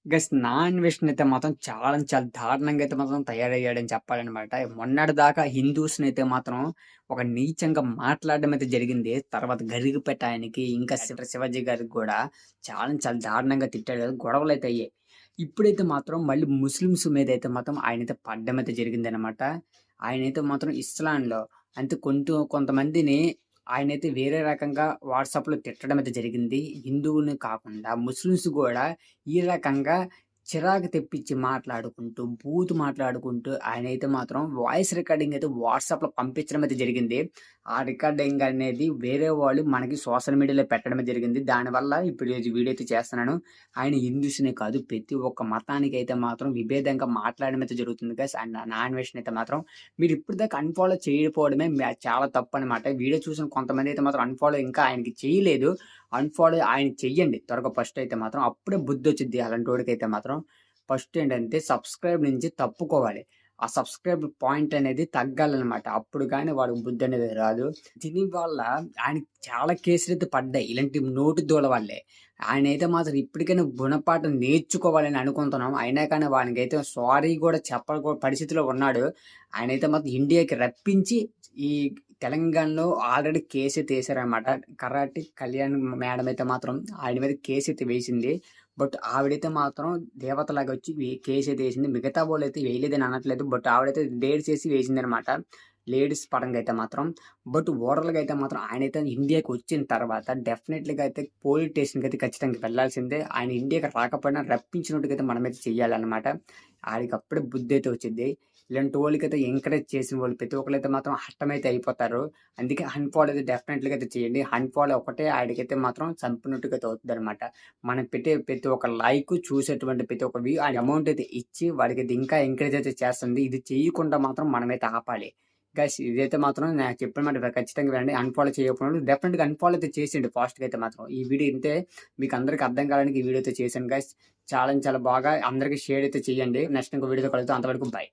Guys నా అన్వేషణ అయితే మాత్రం చాలా చాలా దారుణంగా అయితే మాత్రం తయారయ్యాడని చెప్పాలనమాట. మొన్నటిదాకా హిందూస్‌నైతే మాత్రం ఒక నీచంగా మాట్లాడడం అయితే జరిగింది. తర్వాత గరికపేట ఆయనకి, ఇంకా శివాజీ గారికి గూడా చాలా చాలా దారుణంగా తిట్టాడు కదా! గొడవలైతే అయ్యాయి. ఇప్పుడైతే మాత్రం మళ్ళీ ముస్లిమ్స్ మీదైతే మాత్రం ఆయనైతే పడడం అయితే జరిగిందనమాట. ఆయనైతే మాత్రం ఇస్లాంలో అంటే కొంతమందిని ఆయనైతే వేరే రకంగా వాట్సాప్‌లో తిట్టడం అయితే జరిగింది. హిందువులని కాకుండా ముస్లిమ్స్ గూడా ఈ రకంగా చిరాకు తెప్పించి మాట్లాడుకుంటూ, బూతు మాట్లాడుకుంటూ ఆయనైతే మాత్రం వాయిస్ రికార్డింగ్ అయితే వాట్సాప్‌లో పంపించడం అయితే జరిగింది. ఆ రికార్డింగ్ అనేది వేరే వాళ్ళు మనకి సోషల్ మీడియాలో పెట్టడమే జరిగింది. దానివల్ల ఇప్పుడు ఈ వీడియో అయితే చేస్తున్నాను. ఆయన హిందూస్‌నే కాదు ప్రతి ఒక్క మతానికైతే మాత్రం విభేదంగా మాట్లాడడం అయితే జరుగుతుంది గైస్. అండ్ నా అన్వేషణ అయితే మాత్రం మీరు ఇప్పటిదాకా అన్‌ఫాలో చేయకపోవడమే చాలా తప్పనమాట. వీడియో చూసిన కొంతమందైతే మాత్రం అన్‌ఫాలో ఇంకా ఆయనకి చేయలేదు. అన్‌ఫాలో ఆయనకి చెయ్యండి త్వరగా ఫస్ట్ అయితే మాత్రం. అప్పుడే బుద్ధొచ్చిద్ది అలాంటోడికైతే మాత్రం. ఫస్ట్ ఏంటంటే సబ్‌స్క్రైబ్ నుంచి తప్పుకోవాలి. ఆ సబ్‌స్క్రైబ్ పాయింట్ అనేది తగ్గాలనమాట. అప్పుడు గాని వాడికి బుద్ధనేది రాదు. దీని వల్ల ఆయనకి చాలా కేసులైతే పడ్డాయి. ఇలాంటి నోటి దూల వల్లే. ఆయనైతే మాత్రం ఇప్పటికైనా గుణపాఠం నేర్చుకోవాలని అనుకుంటున్నాం. అయినా కానీ వానికైతే సారీ గూడా చెప్పకూడ పరిస్థితిలో ఉన్నాడు. ఆయనైతే మాత్రం ఇండియాకి రప్పించి ఈ తెలంగాణలో ఆల్రెడీ కేసయితే ఏసారనమాట. కరాటి కళ్యాణ్ మేడం అయితే మాత్రం ఆయన మీద కేసయితే వేసింది. బట్ ఆవిడైతే మాత్రం దేవతలాగా వచ్చి కేసయితే ఏసింది. మిగతా వోళ్ళైతే వేయలేదని అనట్లేదు. బట్ ఆవిడైతే డేట్స్ ఏసి వేసిందనమాట. లేడీస్ పరంగా అయితే మాత్రం. బట్ ఓవరాల్‌గా అయితే మాత్రం ఆయనైతే ఇండియాకి వచ్చిన తర్వాత డెఫినెట్‌లీగా అయితే పోలీస్ స్టేషన్‌కైతే ఖచ్చితంగా వెళ్ళాల్సిందే. ఆయన ఇండియాకి రాకపోయినా రప్పించినట్టుగైతే మనమైతే చెయ్యాలనమాట. ఆడికప్పుడే బుద్ధయితే వచ్చిద్ది. ఇలాంటి వోళ్ళకైతే ఎంకరేజ్ చేసిన వాళ్ళు ప్రతి ఒక్కళ్ళైతే మాత్రం హట్టమైతే అయిపోతారు. అందుకే అన్‌ఫాలో అయితే డెఫినెట్‌లీగా అయితే చేయండి. అన్‌ఫాలో ఒకటే ఆడికైతే మాత్రం చంపినట్టుగా అయితే అవుతదనమాట. మనం పెట్టే ప్రతి ఒక్క లైకు చూసేటువంటి ప్రతి ఒక్క వ్యూ ఆ అమౌంట్ అయితే ఇచ్చి వాడికైతే ఇంకా ఎంకరేజ్ అయితే చేస్తుంది. ఇది చేయకుండా మాత్రం మనమైతే ఆపాలి. గైస్ ఇదైతే మాత్రం నాకు చెప్పిన మాట ఖచ్చితంగా వినండి. అన్‌ఫాలో చేయకపోయినోళ్ళు డెఫినెట్‌గా అన్‌ఫాలో అయితే చేసేయండి ఫాస్ట్‌గా అయితే మాత్రం. ఈ వీడియో ఇంతే మీకు అందరికి అర్థం కావడానికి ఈ వీడియో అయితే చేశాను గైస్. చాలా చాలా బాగా అందరికి షేర్ అయితే చేయండి. నెక్స్ట్ ఇంకో వీడియోతో కలుద్దాం. అంతవరకు బై.